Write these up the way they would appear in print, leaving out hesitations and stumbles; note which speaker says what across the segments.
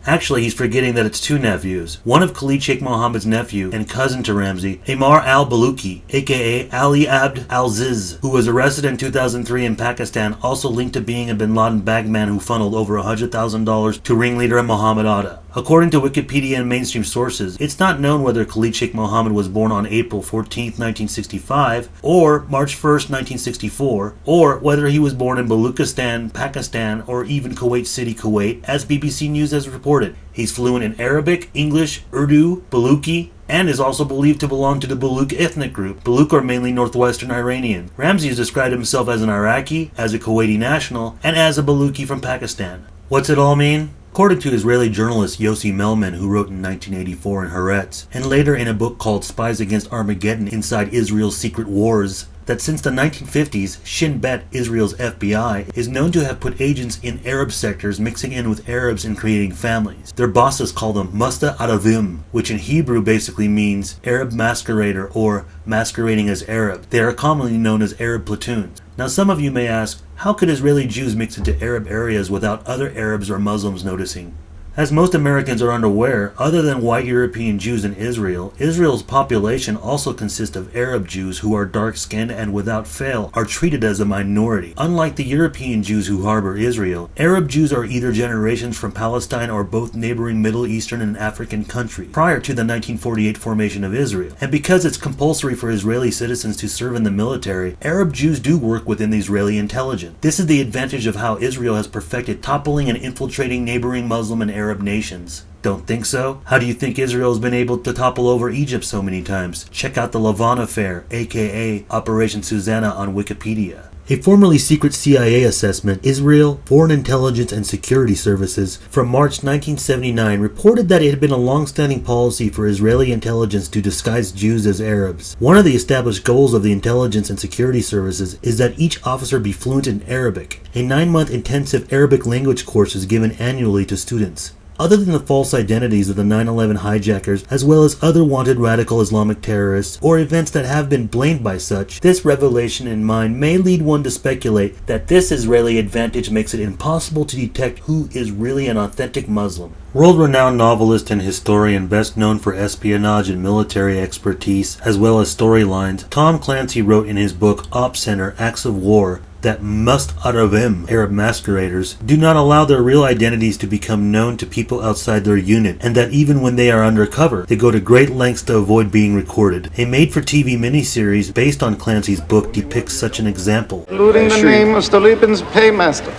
Speaker 1: Actually, he's forgetting that it's two nephews. One of Khalid Sheikh Mohammed's nephew and cousin to Ramzi, Ammar al-Baluchi, aka Ali Abd al-Ziz, who was arrested in 2003 in Pakistan, also linked to being a bin Laden bagman who funneled over $100,000 to ringleader Mohammed Atta. According to Wikipedia and mainstream sources, it's not known whether Khalid Sheikh Mohammed was born on April 14, 1965, or March 1, 1964, or whether he was born in Baluchistan, Pakistan, or even Kuwait City, Kuwait, as BBC News has reported. He's fluent in Arabic, English, Urdu, Baluchi, and is also believed to belong to the Baluch ethnic group. Baluch are mainly northwestern Iranian. Ramzi has described himself as an Iraqi, as a Kuwaiti national, and as a Baluchi from Pakistan. What's it all mean? According to Israeli journalist Yossi Melman, who wrote in 1984 in Haaretz, and later in a book called Spies Against Armageddon Inside Israel's Secret Wars, that since the 1950s, Shin Bet, Israel's FBI, is known to have put agents in Arab sectors mixing in with Arabs and creating families. Their bosses call them Musta Aravim, which in Hebrew basically means Arab masquerader or masquerading as Arab. They are commonly known as Arab platoons. Now some of you may ask, how could Israeli Jews mix into Arab areas without other Arabs or Muslims noticing? As most Americans are unaware, other than white European Jews in Israel, Israel's population also consists of Arab Jews who are dark-skinned and without fail are treated as a minority. Unlike the European Jews who harbor Israel, Arab Jews are either generations from Palestine or both neighboring Middle Eastern and African countries prior to the 1948 formation of Israel. And because it's compulsory for Israeli citizens to serve in the military, Arab Jews do work within the Israeli intelligence. This is the advantage of how Israel has perfected toppling and infiltrating neighboring Muslim and Arab nations. Don't think so? How do you think Israel has been able to topple over Egypt so many times? Check out the Lavon Affair, aka Operation Susanna, on Wikipedia. A formerly secret CIA assessment, Israel Foreign Intelligence and Security Services, from March 1979 reported that it had been a long-standing policy for Israeli intelligence to disguise Jews as Arabs. One of the established goals of the intelligence and security services is that each officer be fluent in Arabic. A 9-month intensive Arabic language course is given annually to students. Other than the false identities of the 9/11 hijackers, as well as other wanted radical Islamic terrorists, or events that have been blamed by such, this revelation in mind may lead one to speculate that this Israeli advantage makes it impossible to detect who is really an authentic Muslim. World-renowned novelist and historian best known for espionage and military expertise, as well as storylines, Tom Clancy wrote in his book Op Center, Acts of War, that Must Aravim, Arab masqueraders, do not allow their real identities to become known to people outside their unit, and that even when they are undercover, they go to great lengths to avoid being recorded. A made-for-TV miniseries based on Clancy's book depicts such an example.
Speaker 2: Including the name of Stolypin's paymaster,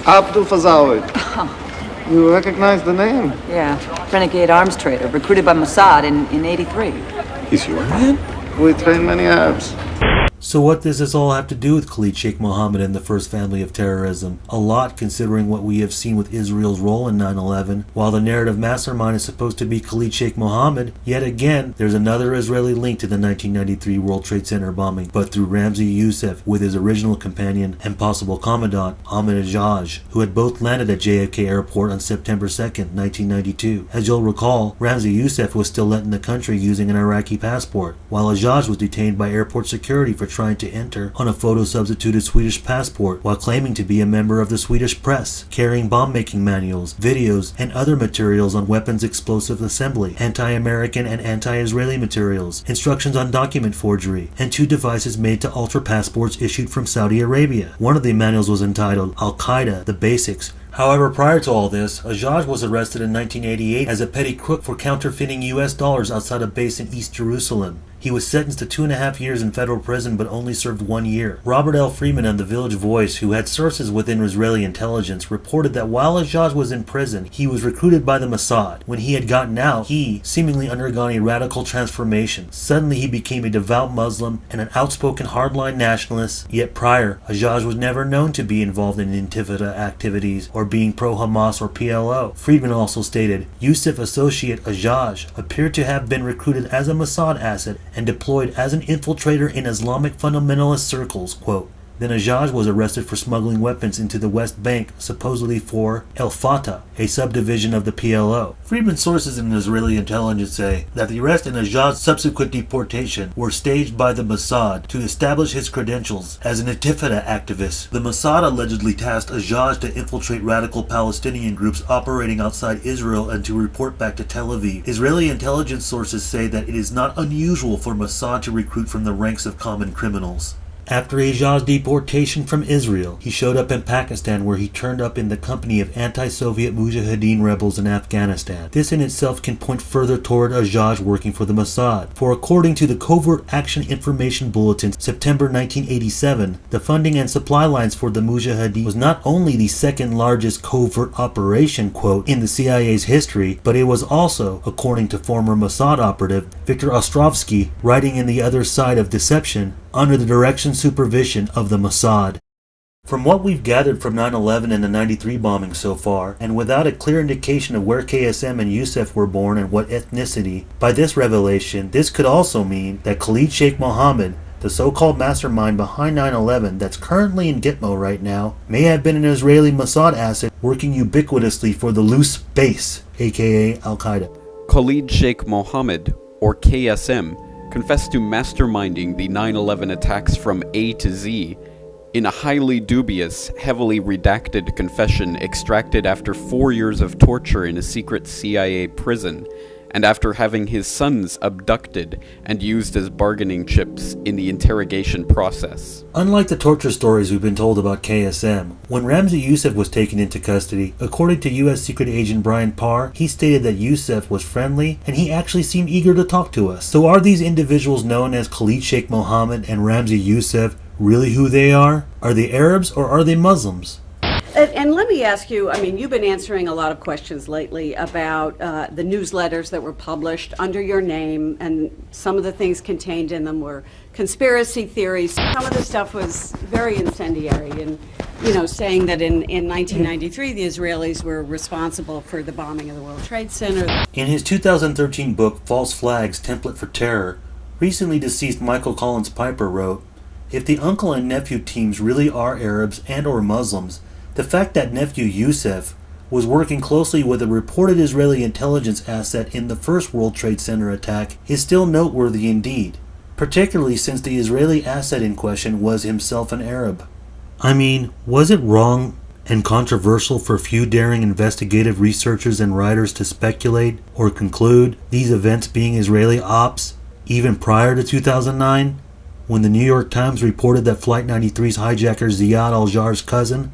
Speaker 2: Abdul Fazawid. You recognize the name?
Speaker 3: Yeah, renegade arms trader, recruited by Mossad in 83.
Speaker 2: He's your man? We train many Arabs.
Speaker 1: So what does this all have to do with Khalid Sheikh Mohammed and the first family of terrorism? A lot, considering what we have seen with Israel's role in 9/11. While the narrative mastermind is supposed to be Khalid Sheikh Mohammed, yet again, there's another Israeli link to the 1993 World Trade Center bombing, but through Ramzi Youssef with his original companion and possible commandant, Ahmed Ajaj, who had both landed at JFK Airport on September 2nd, 1992. As you'll recall, Ramzi Youssef was still let in the country using an Iraqi passport, while Ajaj was detained by airport security for trying to enter on a photo-substituted Swedish passport while claiming to be a member of the Swedish press, carrying bomb-making manuals, videos, and other materials on weapons explosive assembly, anti-American and anti-Israeli materials, instructions on document forgery, and 2 devices made to alter passports issued from Saudi Arabia. One of the manuals was entitled Al-Qaeda, The Basics. However, prior to all this, Ajaj was arrested in 1988 as a petty crook for counterfeiting US dollars outside a base in East Jerusalem. He was sentenced to 2.5 years in federal prison but only served 1 year. Robert L. Freeman on The Village Voice, who had sources within Israeli intelligence, reported that while Ajaj was in prison, he was recruited by the Mossad. When he had gotten out, he seemingly undergone a radical transformation. Suddenly he became a devout Muslim and an outspoken hardline nationalist, yet prior, Ajaj was never known to be involved in Intifada activities or being pro-Hamas or PLO. Friedman also stated, Youssef associate Ajaj appeared to have been recruited as a Mossad asset and deployed as an infiltrator in Islamic fundamentalist circles. Quote, Then Ajaj was arrested for smuggling weapons into the West Bank, supposedly for El Fatah, a subdivision of the PLO. Friedman's sources in Israeli intelligence say that the arrest and Ajaj's subsequent deportation were staged by the Mossad to establish his credentials as an Intifada activist. The Mossad allegedly tasked Ajaj to infiltrate radical Palestinian groups operating outside Israel and to report back to Tel Aviv. Israeli intelligence sources say that it is not unusual for Mossad to recruit from the ranks of common criminals. After Ajaj's deportation from Israel, he showed up in Pakistan, where he turned up in the company of anti-Soviet Mujahideen rebels in Afghanistan. This in itself can point further toward Ajaj working for the Mossad, for according to the Covert Action Information Bulletin, September 1987, the funding and supply lines for the Mujahideen was not only the second largest covert operation, quote, in the CIA's history, but it was also, according to former Mossad operative Viktor Ostrovsky, writing in The Other Side of Deception, under the direction supervision of the Mossad. From what we've gathered from 9/11 and the 93 bombing so far, and without a clear indication of where KSM and Youssef were born and what ethnicity, by this revelation, this could also mean that Khalid Sheikh Mohammed, the so-called mastermind behind 9/11 that's currently in Gitmo right now, may have been an Israeli Mossad asset working ubiquitously for the loose base, aka Al-Qaeda.
Speaker 4: Khalid Sheikh Mohammed, or KSM, confessed to masterminding the 9/11 attacks from A to Z in a highly dubious, heavily redacted confession extracted after 4 years of torture in a secret CIA prison, and after having his sons abducted and used as bargaining chips in the interrogation process.
Speaker 1: Unlike the torture stories we've been told about KSM, when Ramzi Youssef was taken into custody, according to U.S. Secret Agent Brian Parr, he stated that Youssef was friendly and he actually seemed eager to talk to us. So are these individuals known as Khalid Sheikh Mohammed and Ramzi Youssef really who they are? Are they Arabs or are they Muslims?
Speaker 5: And let me ask you, I mean, you've been answering a lot of questions lately about the newsletters that were published under your name, and some of the things contained in them were conspiracy theories. Some of the stuff was very incendiary, and, you know, saying that in 1993 the Israelis were responsible for the bombing of the World Trade Center.
Speaker 1: In his 2013 book, False Flags, Template for Terror, recently deceased Michael Collins Piper wrote, "If the uncle and nephew teams really are Arabs and or Muslims, the fact that nephew Youssef was working closely with a reported Israeli intelligence asset in the first World Trade Center attack is still noteworthy indeed, particularly since the Israeli asset in question was himself an Arab." I mean, was it wrong and controversial for few daring investigative researchers and writers to speculate or conclude these events being Israeli ops even prior to 2009, when the New York Times reported that Flight 93's hijacker Ziad al-Jar's cousin,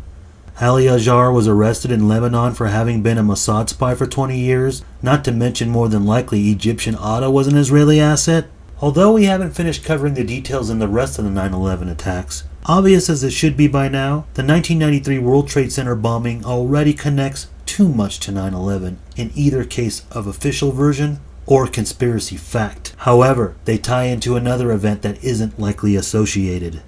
Speaker 1: Ali Ajjar, was arrested in Lebanon for having been a Mossad spy for 20 years, not to mention more than likely Egyptian Atta was an Israeli asset? Although we haven't finished covering the details in the rest of the 9/11 attacks, obvious as it should be by now, the 1993 World Trade Center bombing already connects too much to 9/11 in either case of official version or conspiracy fact. However, they tie into another event that isn't likely associated.